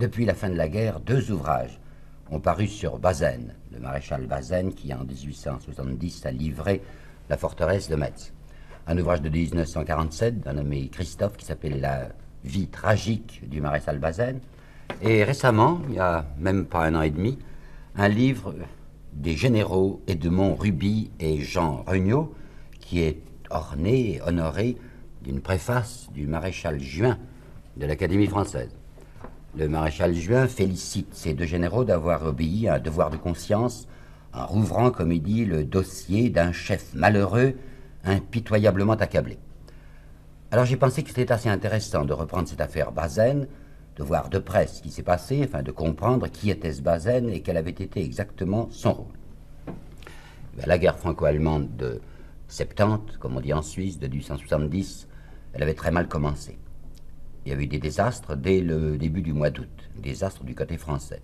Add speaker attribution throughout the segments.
Speaker 1: depuis la fin de la guerre, 2 ouvrages ont paru sur Bazaine, le maréchal Bazaine qui, en 1870, a livré la forteresse de Metz. Un ouvrage de 1947 d'un nommé Christophe qui s'appelle La vie tragique du maréchal Bazaine. Et récemment, il n'y a même pas 1 an et demi, un livre des généraux Edmond Ruby et Jean Regnault qui est orné et honoré d'une préface du maréchal Juin de l'Académie française. Le maréchal Juin félicite ces 2 généraux d'avoir obéi à un devoir de conscience en rouvrant, comme il dit, le dossier d'un chef malheureux impitoyablement accablé. Alors j'ai pensé que c'était assez intéressant de reprendre cette affaire Bazaine, de voir de près ce qui s'est passé, afin de comprendre qui était ce Bazaine et quel avait été exactement son rôle. La guerre franco-allemande de 70, comme on dit en Suisse, de 1870, elle avait très mal commencé. Il y avait eu des désastres dès le début du mois d'août, désastres du côté français.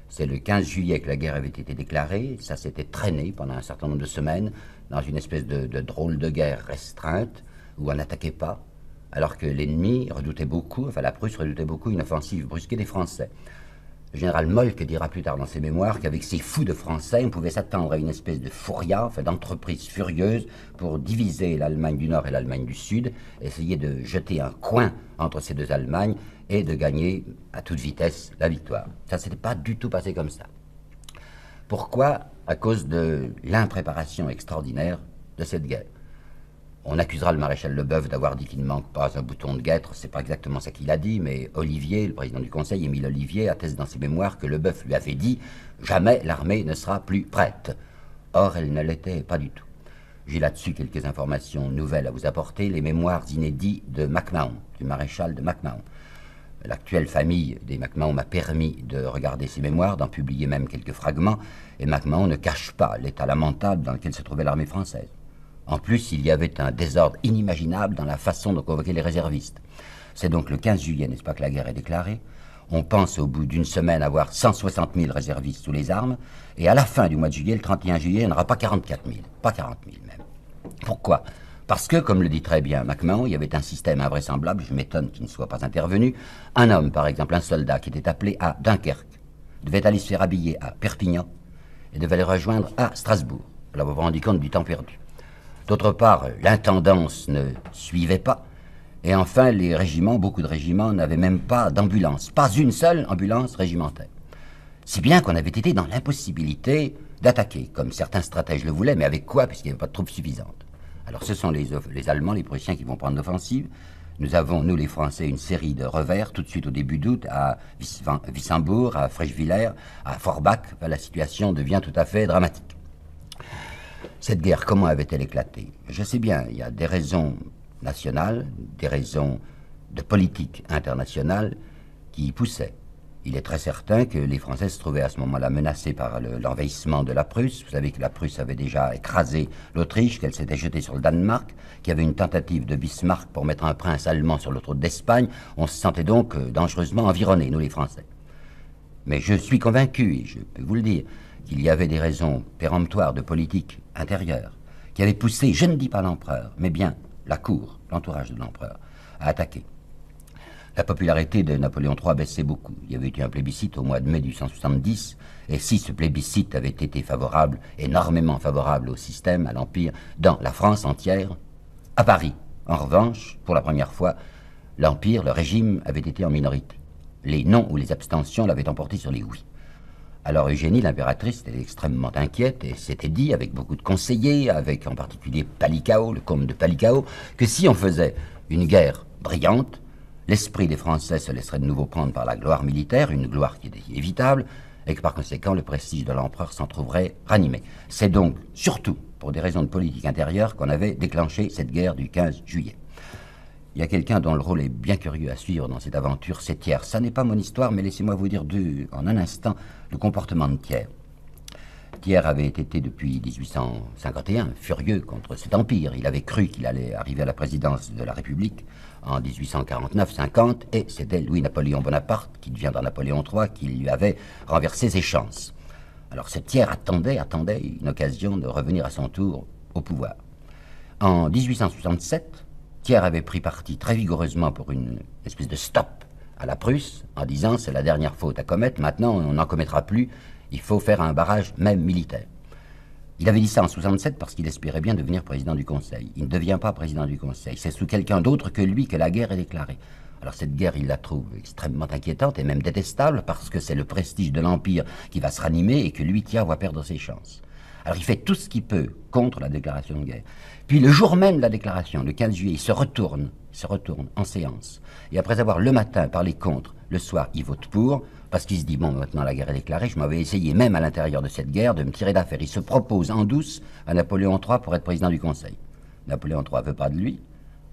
Speaker 1: C'est le 15 juillet que la guerre avait été déclarée, ça s'était traîné pendant un certain nombre de semaines dans une espèce de drôle de guerre restreinte où on n'attaquait pas, alors que l'ennemi redoutait beaucoup, enfin la Prusse redoutait beaucoup une offensive brusquée des Français. Le général Moltke dira plus tard dans ses mémoires qu'avec ces fous de Français, on pouvait s'attendre à une espèce de fouria, enfin d'entreprise furieuse pour diviser l'Allemagne du Nord et l'Allemagne du Sud, essayer de jeter un coin entre ces 2 Allemagnes et de gagner à toute vitesse la victoire. Ça ne s'était pas du tout passé comme ça. Pourquoi? À cause de l'impréparation extraordinaire de cette guerre. On accusera le maréchal Leboeuf d'avoir dit qu'il ne manque pas un bouton de guêtre, c'est pas exactement ça qu'il a dit, mais Olivier, le président du Conseil, Émile Olivier, atteste dans ses mémoires que Leboeuf lui avait dit « Jamais l'armée ne sera plus prête ». Or, elle ne l'était pas du tout. J'ai là-dessus quelques informations nouvelles à vous apporter, les mémoires inédits de MacMahon, du maréchal de MacMahon. L'actuelle famille des MacMahon m'a permis de regarder ces mémoires, d'en publier même quelques fragments, et MacMahon ne cache pas l'état lamentable dans lequel se trouvait l'armée française. En plus, il y avait un désordre inimaginable dans la façon de convoquer les réservistes. C'est donc le 15 juillet, n'est-ce pas, que la guerre est déclarée. On pense au bout d'une semaine avoir 160 000 réservistes sous les armes, et à la fin du mois de juillet, le 31 juillet, il n'y en aura pas 44 000, pas 40 000 même. Pourquoi? Parce que, comme le dit très bien MacMahon, il y avait un système invraisemblable, je m'étonne qu'il ne soit pas intervenu. Un homme, par exemple, un soldat qui était appelé à Dunkerque, devait aller se faire habiller à Perpignan et devait les rejoindre à Strasbourg. Alors vous vous rendez compte du temps perdu. D'autre part, l'intendance ne suivait pas. Et enfin, les régiments, beaucoup de régiments, n'avaient même pas d'ambulance. Pas une seule ambulance régimentaire. Si bien qu'on avait été dans l'impossibilité d'attaquer, comme certains stratèges le voulaient, mais avec quoi, puisqu'il n'y avait pas de troupes suffisantes. Alors ce sont les Allemands, les Prussiens qui vont prendre l'offensive. Nous avons, nous les Français, une série de revers tout de suite au début d'août à Wissembourg, à Frechwiller, à Forbach. La situation devient tout à fait dramatique. Cette guerre, comment avait-elle éclaté? Je sais bien, il y a des raisons nationales, des raisons de politique internationale qui y poussaient. Il est très certain que les Français se trouvaient à ce moment-là menacés par l'envahissement de la Prusse. Vous savez que la Prusse avait déjà écrasé l'Autriche, qu'elle s'était jetée sur le Danemark, qu'il y avait une tentative de Bismarck pour mettre un prince allemand sur le trône d'Espagne. On se sentait donc dangereusement environnés, nous les Français. Mais je suis convaincu, et je peux vous le dire, qu'il y avait des raisons péremptoires de politique intérieure qui avaient poussé, je ne dis pas l'empereur, mais bien la cour, l'entourage de l'empereur, à attaquer. La popularité de Napoléon III baissait beaucoup. Il y avait eu un plébiscite au mois de mai 1870, et si ce plébiscite avait été favorable, énormément favorable au système, à l'Empire, dans la France entière, à Paris, en revanche, pour la première fois, l'Empire, le régime, avait été en minorité. Les non ou les abstentions l'avaient emporté sur les oui. Alors Eugénie, l'impératrice, était extrêmement inquiète et s'était dit, avec beaucoup de conseillers, avec en particulier Palikao, le comte de Palikao, que si on faisait une guerre brillante, l'esprit des Français se laisserait de nouveau prendre par la gloire militaire, une gloire qui était évitable, et que par conséquent le prestige de l'empereur s'en trouverait ranimé. C'est donc surtout pour des raisons de politique intérieure qu'on avait déclenché cette guerre du 15 juillet. Il y a quelqu'un dont le rôle est bien curieux à suivre dans cette aventure, c'est Thiers. Ça n'est pas mon histoire, mais laissez-moi vous dire en un instant le comportement de Thiers. Thiers avait été depuis 1851 furieux contre cet empire. Il avait cru qu'il allait arriver à la présidence de la République en 1849-50, et c'était Louis-Napoléon Bonaparte, qui deviendra Napoléon III, qui lui avait renversé ses chances. Alors ce Thiers attendait une occasion de revenir à son tour au pouvoir. En 1867, Thiers avait pris parti très vigoureusement pour une espèce de stop à la Prusse en disant c'est la dernière faute à commettre, maintenant on n'en commettra plus, il faut faire un barrage même militaire. Il avait dit ça en 67 parce qu'il espérait bien devenir président du Conseil. Il ne devient pas président du Conseil, c'est sous quelqu'un d'autre que lui que la guerre est déclarée. Alors cette guerre, il la trouve extrêmement inquiétante et même détestable parce que c'est le prestige de l'Empire qui va se ranimer et que lui, Thiers, va perdre ses chances. Alors il fait tout ce qu'il peut contre la déclaration de guerre. Puis le jour même de la déclaration, le 15 juillet, il se retourne en séance. Et après avoir le matin parlé contre, le soir, il vote pour, parce qu'il se dit, bon, maintenant la guerre est déclarée, je m'avais essayé, même à l'intérieur de cette guerre, de me tirer d'affaire. Il se propose en douce à Napoléon III pour être président du Conseil. Napoléon III ne veut pas de lui,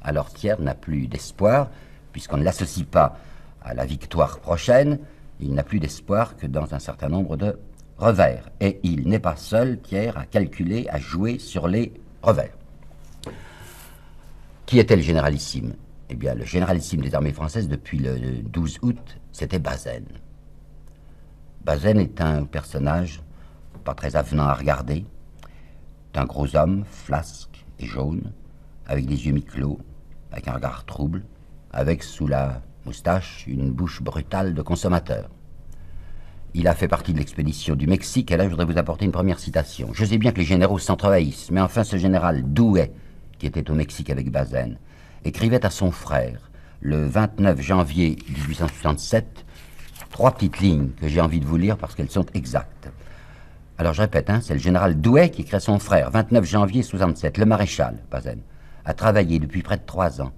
Speaker 1: alors Thiers n'a plus d'espoir, puisqu'on ne l'associe pas à la victoire prochaine, il n'a plus d'espoir que dans un certain nombre de revers. Et il n'est pas seul, Thiers, à calculer, à jouer sur les revers. Qui était le généralissime? Eh bien, le généralissime des armées françaises depuis le 12 août, c'était Bazaine. Bazaine est un personnage pas très avenant à regarder. C'est un gros homme, flasque et jaune, avec des yeux mi-clos, avec un regard trouble, avec sous la moustache une bouche brutale de consommateur. Il a fait partie de l'expédition du Mexique, et là je voudrais vous apporter une première citation. Je sais bien que les généraux s'entrevahissent, mais enfin ce général Douai, qui était au Mexique avec Bazaine, écrivait à son frère, le 29 janvier 1867, 3 petites lignes que j'ai envie de vous lire parce qu'elles sont exactes. Alors je répète, c'est le général Douai qui écrit à son frère, 29 janvier 67, le maréchal, Bazaine, a travaillé depuis près de 3 ans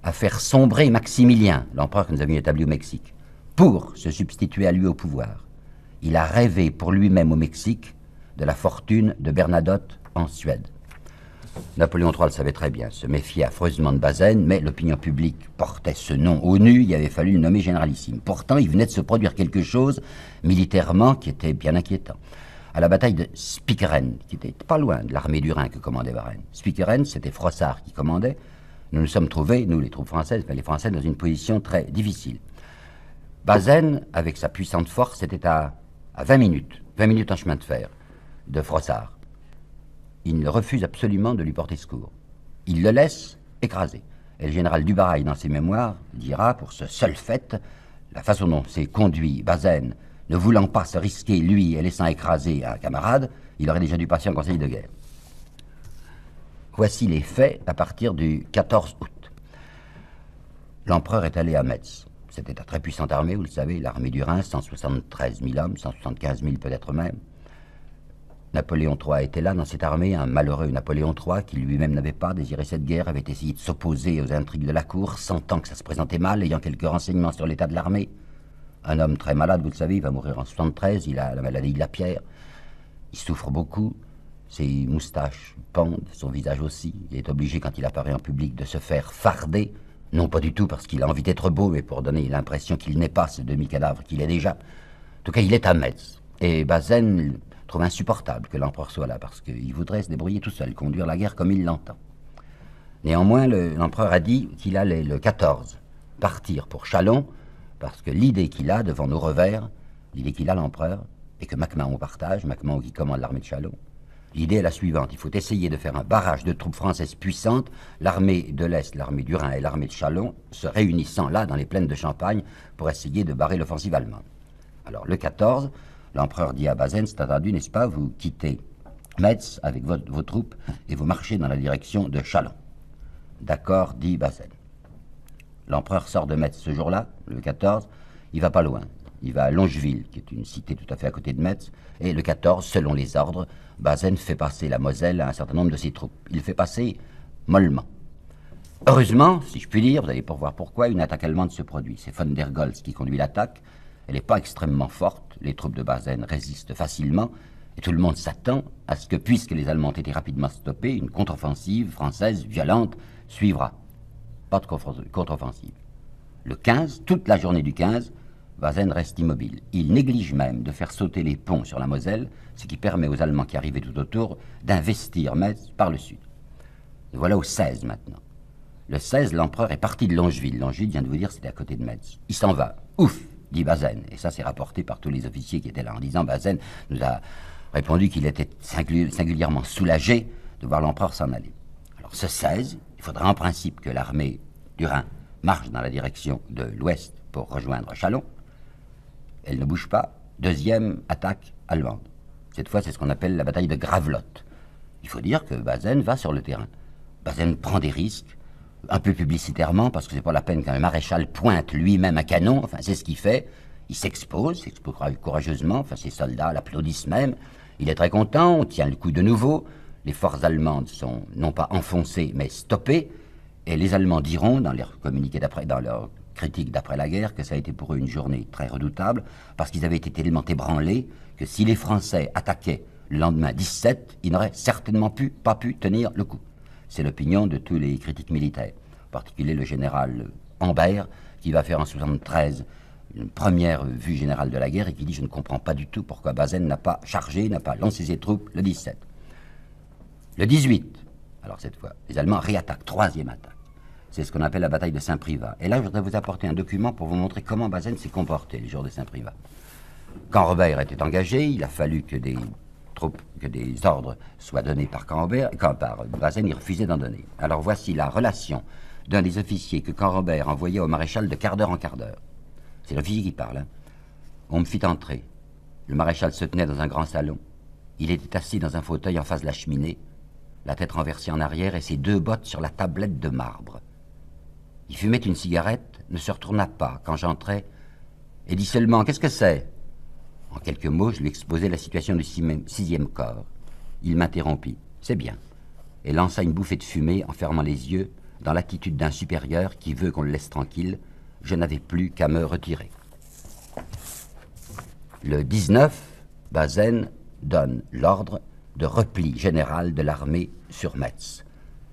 Speaker 1: à faire sombrer Maximilien, l'empereur que nous avions établi au Mexique, pour se substituer à lui au pouvoir. Il a rêvé pour lui-même au Mexique de la fortune de Bernadotte en Suède. Napoléon III le savait très bien, se méfiait affreusement de Bazaine, mais l'opinion publique portait ce nom au nu, il avait fallu le nommer généralissime. Pourtant, il venait de se produire quelque chose, militairement, qui était bien inquiétant. À la bataille de Spickeren, qui était pas loin de l'armée du Rhin que commandait Varenne. Spickeren, c'était Frossard qui commandait. Nous nous sommes trouvés, nous les troupes françaises, les Français, dans une position très difficile. Bazaine, avec sa puissante force, était à 20 minutes en chemin de fer de Frossard. Il refuse absolument de lui porter secours. Il le laisse écraser. Et le général Dubarail, dans ses mémoires, dira, pour ce seul fait, la façon dont s'est conduit Bazaine, ne voulant pas se risquer, lui, et laissant écraser un camarade, il aurait déjà dû passer en conseil de guerre. Voici les faits à partir du 14 août. L'empereur est allé à Metz. C'était une très puissante armée, vous le savez, l'armée du Rhin, 173 000 hommes, 175 000 peut-être même. Napoléon III était là dans cette armée, un malheureux Napoléon III qui lui-même n'avait pas désiré cette guerre, avait essayé de s'opposer aux intrigues de la cour, sentant que ça se présentait mal, ayant quelques renseignements sur l'état de l'armée. Un homme très malade, vous le savez, il va mourir en 73, il a la maladie de la pierre. Il souffre beaucoup, ses moustaches pendent, son visage aussi. Il est obligé, quand il apparaît en public, de se faire farder, non pas du tout parce qu'il a envie d'être beau, mais pour donner l'impression qu'il n'est pas ce demi-cadavre qu'il est déjà. En tout cas, il est à Metz. Et Bazaine trouve insupportable que l'empereur soit là, parce qu'il voudrait se débrouiller tout seul, conduire la guerre comme il l'entend. Néanmoins, l'empereur a dit qu'il allait, le 14, partir pour Châlons, parce que l'idée qu'il a devant nos revers, l'idée qu'il a l'empereur, et que MacMahon partage, MacMahon qui commande l'armée de Châlons, l'idée est la suivante: il faut essayer de faire un barrage de troupes françaises puissantes, l'armée de l'Est, l'armée du Rhin et l'armée de Châlons, se réunissant là, dans les plaines de Champagne, pour essayer de barrer l'offensive allemande. Alors, le 14, l'empereur dit à Bazaine, c'est attendu, n'est-ce pas, vous quittez Metz avec vos troupes et vous marchez dans la direction de Châlons. D'accord, dit Bazaine. L'empereur sort de Metz ce jour-là, le 14, il va pas loin. Il va à Longeville, qui est une cité tout à fait à côté de Metz, et le 14, selon les ordres, Bazaine fait passer la Moselle à un certain nombre de ses troupes. Il le fait passer mollement. Heureusement, si je puis dire, vous allez voir pourquoi, une attaque allemande se produit. C'est von der Goltz qui conduit l'attaque. Elle n'est pas extrêmement forte, les troupes de Bazaine résistent facilement, et tout le monde s'attend à ce que, puisque les Allemands ont été rapidement stoppés, une contre-offensive française violente suivra. Pas de contre-offensive. Le 15, toute la journée du 15, Bazaine reste immobile. Il néglige même de faire sauter les ponts sur la Moselle, ce qui permet aux Allemands qui arrivaient tout autour d'investir Metz par le sud. Et voilà au 16 maintenant. Le 16, l'empereur est parti de Longeville. Longeville, je viens de vous dire, c'était à côté de Metz. Il s'en va. Ouf, dit Bazaine. Et ça, c'est rapporté par tous les officiers qui étaient là en disant, Bazaine nous a répondu qu'il était singulièrement soulagé de voir l'empereur s'en aller. Ce 16, il faudra en principe que l'armée du Rhin marche dans la direction de l'ouest pour rejoindre Châlons. Elle ne bouge pas. Deuxième attaque allemande. Cette fois, c'est ce qu'on appelle la bataille de Gravelotte. Il faut dire que Bazaine va sur le terrain. Bazaine prend des risques, un peu publicitairement, parce que c'est pas la peine qu'un maréchal pointe lui-même un canon. Enfin, c'est ce qu'il fait. Il s'expose courageusement. Enfin, ses soldats l'applaudissent même. Il est très content. On tient le coup de nouveau. Les forces allemandes sont non pas enfoncées, mais stoppées. Et les Allemands diront, dans leur communiqué d'après, dans leur critique d'après la guerre, que ça a été pour eux une journée très redoutable, parce qu'ils avaient été tellement ébranlés que si les Français attaquaient le lendemain 17, ils n'auraient certainement pas pu tenir le coup. C'est l'opinion de tous les critiques militaires, en particulier le général Ambert, qui va faire en 1973 une première vue générale de la guerre et qui dit « Je ne comprends pas du tout pourquoi Bazaine n'a pas chargé, n'a pas lancé ses troupes le 17. » Le 18, alors cette fois, les Allemands réattaquent, troisième attaque. C'est ce qu'on appelle la bataille de Saint-Privat. Et là, je voudrais vous apporter un document pour vous montrer comment Bazaine s'est comporté le jour de Saint-Privat. Quand Robert était engagé, il a fallu que des ordres soient donnés par par Bazaine, il refusait d'en donner. Alors voici la relation d'un des officiers que Canrobert envoyait au maréchal de quart d'heure en quart d'heure. C'est l'officier qui parle. On me fit entrer. Le maréchal se tenait dans un grand salon. Il était assis dans un fauteuil en face de la cheminée, la tête renversée en arrière et ses deux bottes sur la tablette de marbre. Il fumait une cigarette, ne se retourna pas quand j'entrais et dit seulement « Qu'est-ce que c'est ?» En quelques mots, je lui exposai la situation du 6e corps. Il m'interrompit. « C'est bien. » Et lança une bouffée de fumée en fermant les yeux dans l'attitude d'un supérieur qui veut qu'on le laisse tranquille. Je n'avais plus qu'à me retirer. Le 19, Bazaine donne l'ordre de repli général de l'armée sur Metz.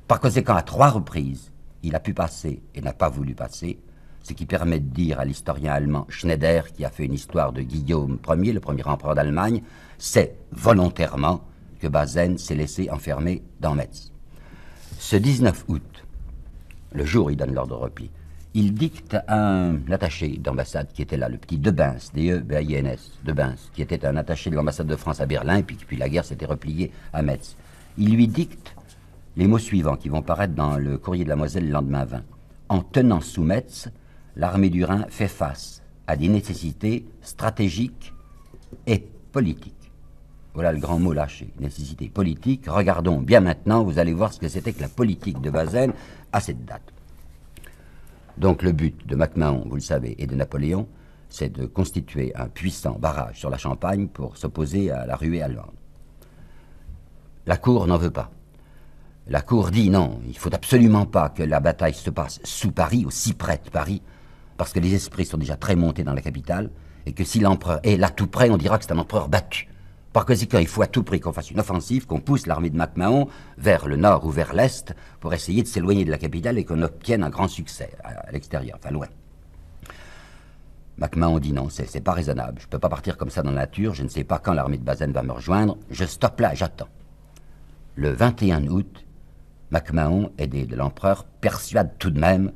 Speaker 1: Par conséquent, à 3 reprises, il a pu passer et n'a pas voulu passer, ce qui permet de dire à l'historien allemand Schneider, qui a fait une histoire de Guillaume Ier, le premier empereur d'Allemagne, c'est volontairement que Bazaine s'est laissé enfermer dans Metz. Ce 19 août, le jour où il donne l'ordre de repli, il dicte à un attaché d'ambassade qui était là, le petit Debens, D-E-B-I-N-S, Debens, qui était un attaché de l'ambassade de France à Berlin, et puis la guerre s'était repliée à Metz. Il lui dicte les mots suivants qui vont paraître dans le courrier de la Moselle le lendemain 20. En tenant sous Metz, l'armée du Rhin fait face à des nécessités stratégiques et politiques. Voilà le grand mot lâché, nécessité politique. Regardons bien maintenant, vous allez voir ce que c'était que la politique de Bazaine à cette date. Donc le but de MacMahon, vous le savez, et de Napoléon, c'est de constituer un puissant barrage sur la Champagne pour s'opposer à la ruée allemande. La cour n'en veut pas. La cour dit non, il ne faut absolument pas que la bataille se passe sous Paris, aussi près de Paris, parce que les esprits sont déjà très montés dans la capitale, et que si l'empereur est là tout près, on dira que c'est un empereur battu. Par conséquent, il faut à tout prix qu'on fasse une offensive, qu'on pousse l'armée de MacMahon vers le nord ou vers l'est pour essayer de s'éloigner de la capitale et qu'on obtienne un grand succès à l'extérieur, enfin loin. MacMahon dit non, c'est pas raisonnable. Je ne peux pas partir comme ça dans la nature, je ne sais pas quand l'armée de Bazaine va me rejoindre, je stoppe là, j'attends. Le 21 août, MacMahon, aidé de l'empereur, persuade tout de même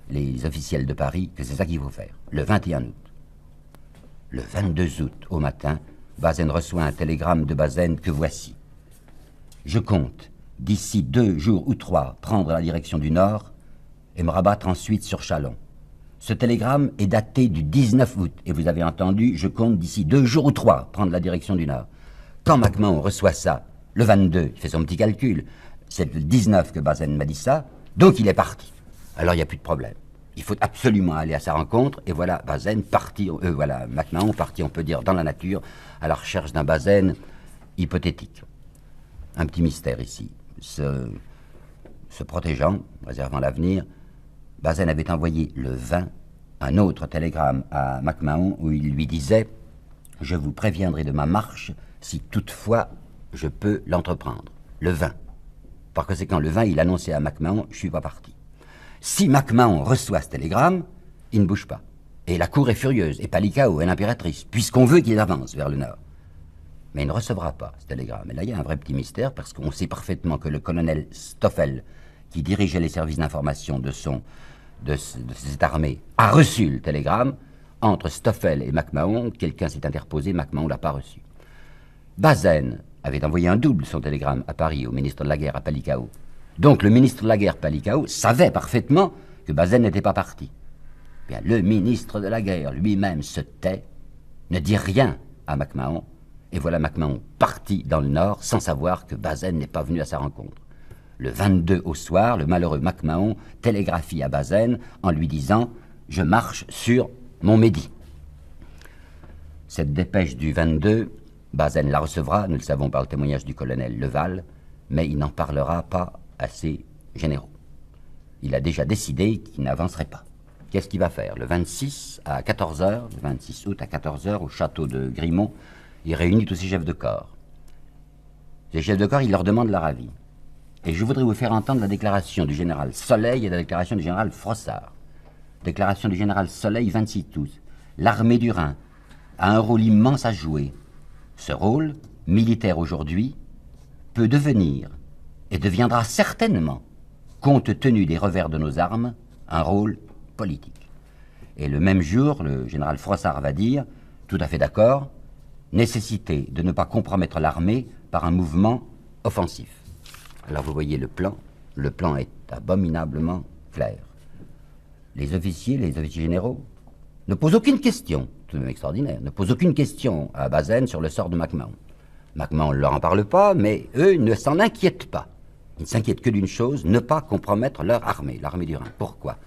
Speaker 1: les officiels de Paris que c'est ça qu'il faut faire. Le 21 août. Le 22 août, au matin, Bazaine reçoit un télégramme de Bazaine que voici. Je compte, d'ici 2 jours ou 3, prendre la direction du nord et me rabattre ensuite sur Châlons. Ce télégramme est daté du 19 août, et vous avez entendu, je compte d'ici 2 jours ou 3, prendre la direction du nord. Quand MacMahon reçoit ça, le 22, il fait son petit calcul, c'est le 19 que Bazaine m'a dit ça, donc il est parti. Alors il n'y a plus de problème. Il faut absolument aller à sa rencontre, et voilà Bazaine parti, voilà MacMahon parti, on peut dire, dans la nature, à la recherche d'un Bazaine hypothétique. Un petit mystère ici. Se protégeant, réservant l'avenir, Bazaine avait envoyé le 20 un autre télégramme à MacMahon où il lui disait « Je vous préviendrai de ma marche si toutefois je peux l'entreprendre. » Le 20. Par conséquent, le 20, il annonçait à MacMahon « Je ne suis pas parti. » Si MacMahon reçoit ce télégramme, il ne bouge pas. Et la cour est furieuse, et Palikao et l'impératrice, puisqu'on veut qu'il avance vers le nord. Mais il ne recevra pas ce télégramme. Et là, il y a un vrai petit mystère, parce qu'on sait parfaitement que le colonel Stoffel, qui dirigeait les services d'information de cette armée, a reçu le télégramme. Entre Stoffel et MacMahon, quelqu'un s'est interposé, MacMahon ne l'a pas reçu. Bazaine avait envoyé un double son télégramme à Paris, au ministre de la Guerre, à Palikao. Donc le ministre de la Guerre, Palikao, savait parfaitement que Bazaine n'était pas parti. Bien, le ministre de la guerre lui-même se tait, ne dit rien à MacMahon, et voilà MacMahon parti dans le nord sans savoir que Bazaine n'est pas venu à sa rencontre. Le 22 au soir, le malheureux MacMahon télégraphie à Bazaine en lui disant « Je marche sur mon Midi ». Cette dépêche du 22, Bazaine la recevra, nous le savons par le témoignage du colonel Leval, mais il n'en parlera pas à ses généraux. Il a déjà décidé qu'il n'avancerait pas. Qu'est-ce qu'il va faire? Le 26 à 14h, le 26 août à 14h, au château de Grimont, il réunit tous ses chefs de corps. Les chefs de corps, il leur demande leur avis. Et je voudrais vous faire entendre la déclaration du général Soleil et la déclaration du général Frossard. Déclaration du général Soleil, 26 août. L'armée du Rhin a un rôle immense à jouer. Ce rôle, militaire aujourd'hui, peut devenir, et deviendra certainement, compte tenu des revers de nos armes, un rôle politique. Et le même jour, le général Frossard va dire, tout à fait d'accord, nécessité de ne pas compromettre l'armée par un mouvement offensif. Alors vous voyez le plan est abominablement clair. Les officiers généraux ne posent aucune question, tout de même extraordinaire, ne posent aucune question à Bazaine sur le sort de MacMahon. MacMahon ne leur en parle pas, mais eux ne s'en inquiètent pas. Ils ne s'inquiètent que d'une chose, ne pas compromettre leur armée, l'armée du Rhin. Pourquoi?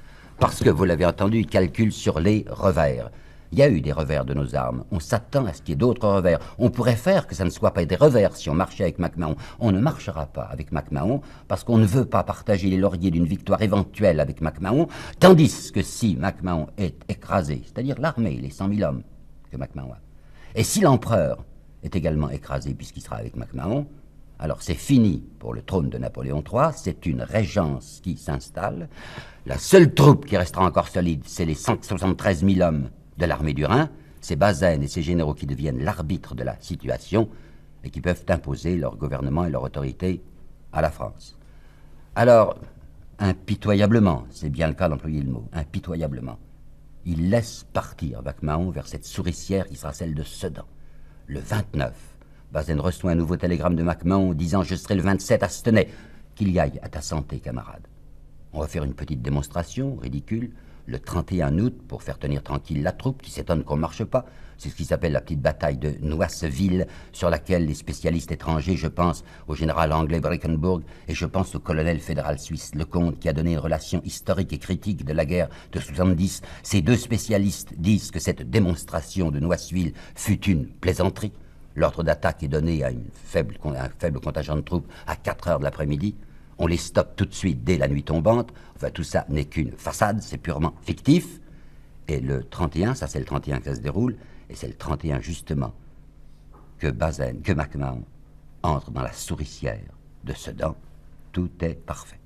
Speaker 1: Parce que, vous l'avez entendu, ils calculent sur les revers. Il y a eu des revers de nos armes. On s'attend à ce qu'il y ait d'autres revers. On pourrait faire que ça ne soit pas des revers si on marchait avec MacMahon. On ne marchera pas avec MacMahon parce qu'on ne veut pas partager les lauriers d'une victoire éventuelle avec MacMahon, tandis que si MacMahon est écrasé, c'est-à-dire l'armée, les 100 000 hommes que MacMahon a, et si l'empereur est également écrasé puisqu'il sera avec MacMahon, alors c'est fini pour le trône de Napoléon III, c'est une régence qui s'installe. La seule troupe qui restera encore solide, c'est les 173 000 hommes de l'armée du Rhin, c'est Bazaine et ses généraux qui deviennent l'arbitre de la situation et qui peuvent imposer leur gouvernement et leur autorité à la France. Alors, impitoyablement, c'est bien le cas d'employer le mot, impitoyablement, il laisse partir MacMahon vers cette souricière qui sera celle de Sedan. Le 29, Bazaine reçoit un nouveau télégramme de MacMahon disant « Je serai le 27 à Stenay. Qu'il y aille à ta santé, camarade. » On va faire une petite démonstration ridicule le 31 août pour faire tenir tranquille la troupe qui s'étonne qu'on ne marche pas. C'est ce qui s'appelle la petite bataille de Noisseville, sur laquelle les spécialistes étrangers, je pense au général anglais Breckenburg et je pense au colonel fédéral suisse Lecomte qui a donné une relation historique et critique de la guerre de 70. Ces deux spécialistes disent que cette démonstration de Noisseville fut une plaisanterie. L'ordre d'attaque est donné à un faible contingent de troupes à 4 heures de l'après-midi. On les stoppe tout de suite dès la nuit tombante. Enfin, tout ça n'est qu'une façade, c'est purement fictif. Et le 31, ça c'est le 31 que ça se déroule, et c'est le 31 justement que MacMahon entre dans la souricière de Sedan. Tout est parfait.